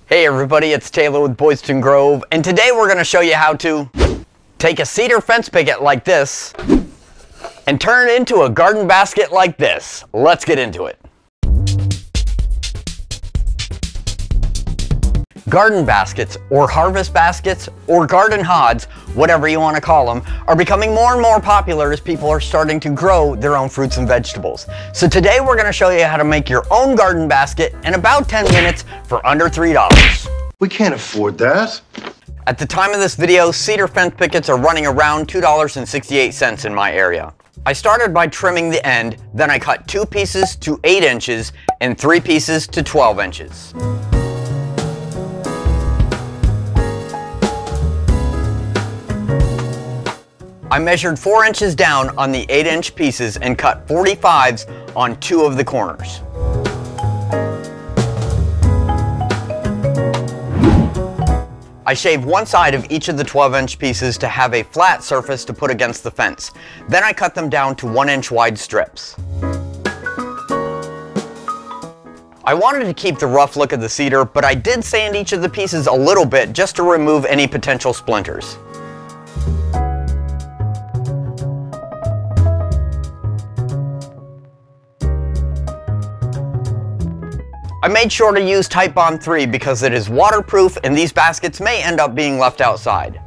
Hey everybody, it's Taylor with Boydston Grove, and today we're going to show you how to take a cedar fence picket like this and turn it into a garden basket like this. Let's get into it. Garden baskets, or harvest baskets, or garden hods, whatever you want to call them, are becoming more and more popular as people are starting to grow their own fruits and vegetables. So today we're going to show you how to make your own garden basket in about 10 minutes for under $3. We can't afford that. At the time of this video, cedar fence pickets are running around $2.68 in my area. I started by trimming the end, then I cut 2 pieces to 8 inches and 3 pieces to 12 inches. I measured 4 inches down on the 8-inch pieces and cut 45s on 2 of the corners. I shaved one side of each of the 12-inch pieces to have a flat surface to put against the fence. Then I cut them down to 1-inch wide strips. I wanted to keep the rough look of the cedar, but I did sand each of the pieces a little bit just to remove any potential splinters. I made sure to use Titebond 3 because it is waterproof and these baskets may end up being left outside.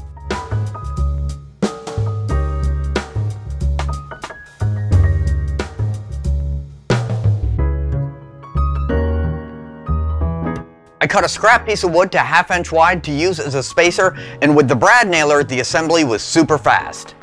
I cut a scrap piece of wood to 1/2 inch wide to use as a spacer, and with the brad nailer the assembly was super fast.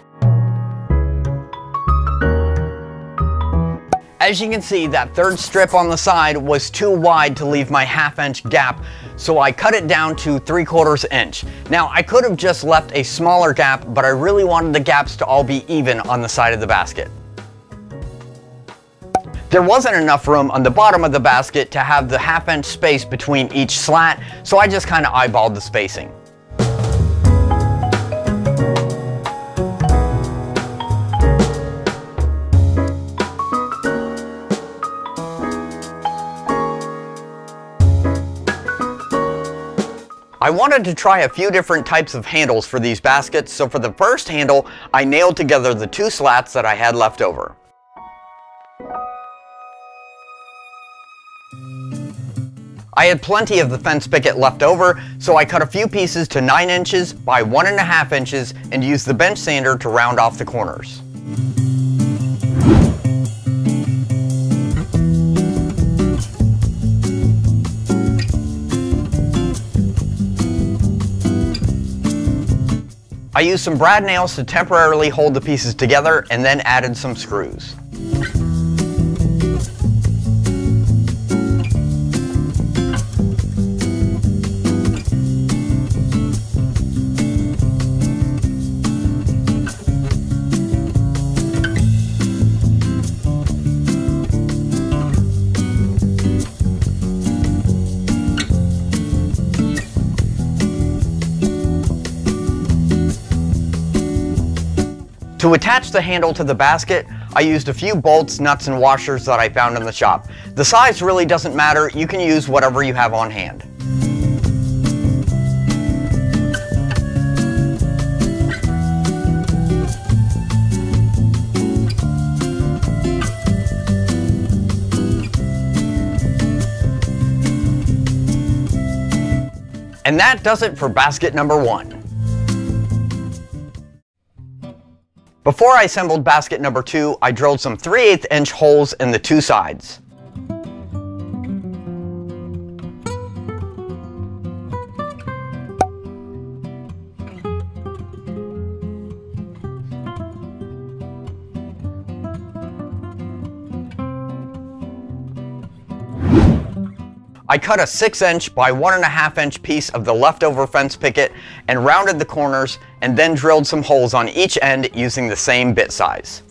As you can see, that third strip on the side was too wide to leave my 1/2 inch gap, so I cut it down to 3/4 inch. Now, I could have just left a smaller gap, but I really wanted the gaps to all be even on the side of the basket. There wasn't enough room on the bottom of the basket to have the 1/2 inch space between each slat, so I just kind of eyeballed the spacing. I wanted to try a few different types of handles for these baskets, so for the first handle, I nailed together the 2 slats that I had left over. I had plenty of the fence picket left over, so I cut a few pieces to 9 inches by 1.5 inches and used the bench sander to round off the corners. I used some brad nails to temporarily hold the pieces together and then added some screws. To attach the handle to the basket, I used a few bolts, nuts, and washers that I found in the shop. The size really doesn't matter, you can use whatever you have on hand. And that does it for basket number 1. Before I assembled basket number 2, I drilled some 3/8 inch holes in the 2 sides. I cut a 6 inch by 1.5 inch piece of the leftover fence picket and rounded the corners, and then drilled some holes on each end using the same bit size.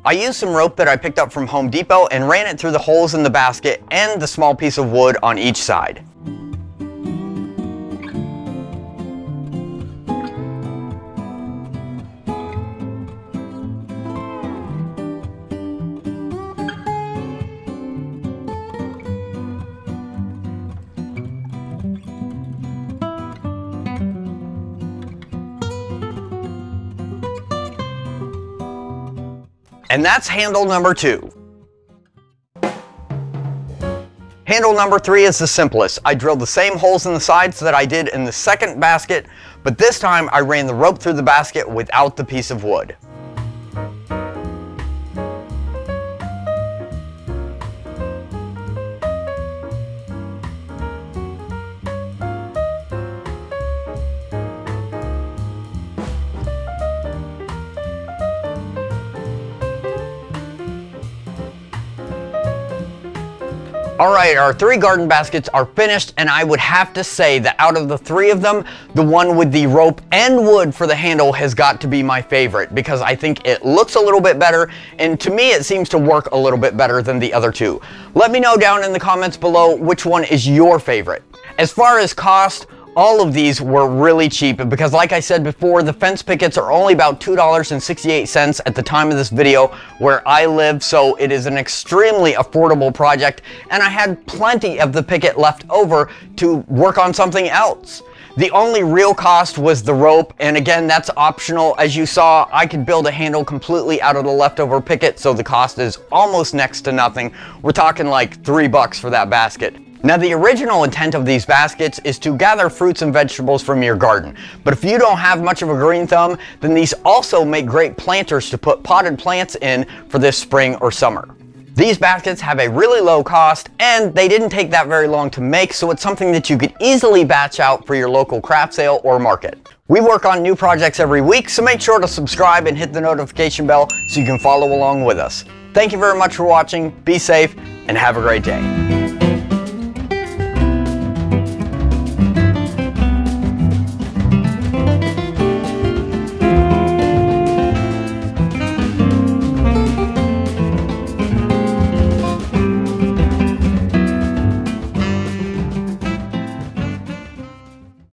I used some rope that I picked up from Home Depot and ran it through the holes in the basket and the small piece of wood on each side. and that's handle number 2. Handle number 3 is the simplest. I drilled the same holes in the sides that I did in the second basket, but this time I ran the rope through the basket without the piece of wood. Alright, our 3 garden baskets are finished, and I would have to say that out of the 3 of them, the one with the rope and wood for the handle has got to be my favorite, because I think it looks a little bit better, and to me it seems to work a little bit better than the other 2. Let me know down in the comments below which one is your favorite. As far as cost, all of these were really cheap, because like I said before, the fence pickets are only about $2.68 at the time of this video where I live, so it is an extremely affordable project, and I had plenty of the picket left over to work on something else. The only real cost was the rope, and again, that's optional. As you saw, I could build a handle completely out of the leftover picket, so the cost is almost next to nothing. We're talking like $3 for that basket. Now, the original intent of these baskets is to gather fruits and vegetables from your garden, but if you don't have much of a green thumb, then these also make great planters to put potted plants in for this spring or summer. These baskets have a really low cost, and they didn't take that very long to make, so it's something that you could easily batch out for your local craft sale or market. We work on new projects every week, so make sure to subscribe and hit the notification bell so you can follow along with us. Thank you very much for watching, be safe, and have a great day.